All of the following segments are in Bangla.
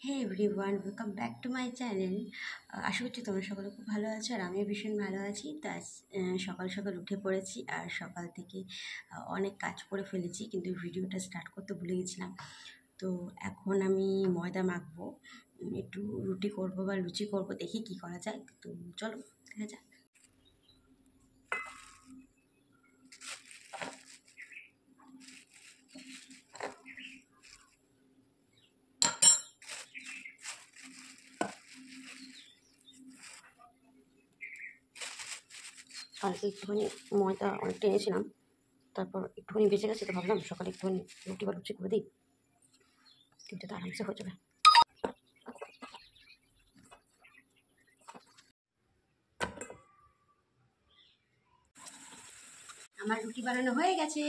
Hey everyone, welcome back to my channel. আশা করছি তোমরা সকলে খুব ভালো আছো আর আমিও ভীষণ ভালো আছি। তা সকাল সকাল উঠে পড়েছি আর সকাল থেকে অনেক কাজ করে ফেলেছি, কিন্তু ভিডিওটা স্টার্ট করতে ভুলে গেছিলাম। তো এখন আমি ময়দা মাখবো, একটু রুটি করব বা লুচি করব, দেখি কি করা যায়। তো চলো দেখা যাক। আর একটুখানি ময়দা অনেক টেনেছিলাম, তারপর একটুখানি বেঁচে গেছে, তো ভাবলাম সকালে একটুখানি রুটি বা লুচি করে দিই, কিন্তু তো আরামসে হয়ে যাবে। আমার রুটি বানানো হয়ে গেছে,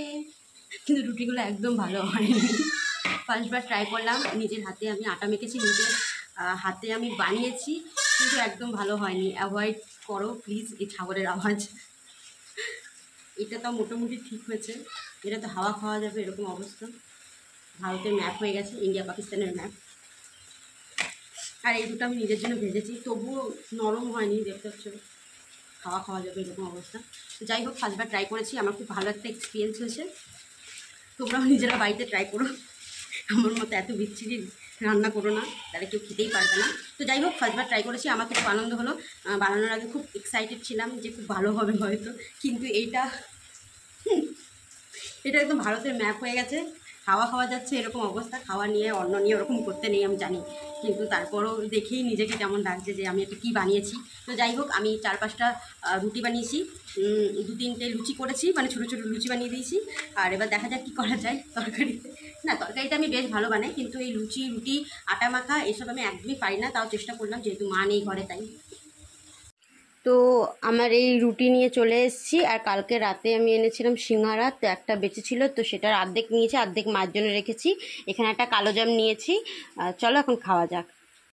কিন্তু রুটিগুলো একদম ভালো হয়নি। ফার্স্টবার ট্রাই করলাম, নিজের হাতে আমি আটা মেখেছি, নিজের হাতে আমি বানিয়েছি, কিন্তু একদম ভালো হয়নি। অ্যাভয়েড করো প্লিজ এই ছাগলের আওয়াজ। এটা তো মোটামুটি ঠিক হয়েছে, এটা তো হাওয়া খাওয়া যাবে এরকম অবস্থা। ভারতের ম্যাপ হয়ে গেছে, ইন্ডিয়া পাকিস্তানের ম্যাপ। আর এই দুটো আমি নিজের জন্য ভেজেছি, তবুও নরম হয়নি, দেখতে হচ্ছে খাওয়া খাওয়া যাবে এরকম অবস্থা। যাই হোক, ফার্স্টবার ট্রাই করেছি, আমার খুব ভালো একটা এক্সপিরিয়েন্স হয়েছে। তোমরাও নিজেরা বাড়িতে ট্রাই করো, আমার মতো এত বিচ্ছিরি রান্না করো না, তাহলে কেউ খেতেই পারবে না। তো যাই হোক, ফার্স্টবার ট্রাই করেছি, আমার খুব আনন্দ হলো। বানানোর আগে খুব এক্সাইটেড ছিলাম যে খুব ভালো হবে হয়তো, কিন্তু এটা একদম ভারতের ম্যাপ হয়ে গেছে। খাওয়া খাওয়া যাচ্ছে এরকম অবস্থা, খাওয়া নিয়ে অন্য নিয়ে ওরকম করতে নেই আমি জানি, কিন্তু তারপরও দেখেই নিজেকে কেমন লাগছে যে আমি এটা কী বানিয়েছি। তো যাই হোক, আমি 4-5টা রুটি বানিয়েছি, 2-3টে লুচি করেছি, মানে ছোটো ছোটো লুচি বানিয়ে দিয়েছি। আর এবার দেখা যাক কী করা যায় তরকারিতে। না, তরকারিটা আমি বেশ ভালো বানাই, কিন্তু এই লুচি রুটি আটা মাখা এসব আমি একদমই পারি না। তাও চেষ্টা করলাম, যেহেতু মা নেই ঘরে তাই। তো আমার এই রুটি নিয়ে চলে এসেছি, আর কালকে রাতে আমি এনেছিলাম সিঙ্গারা, তো একটা বেঁচে ছিল, তো সেটার অর্ধেক নিয়েছি, অর্ধেক মার জন্য রেখেছি। এখানে একটা কালো জাম নিয়েছি। চলো এখন খাওয়া যাক।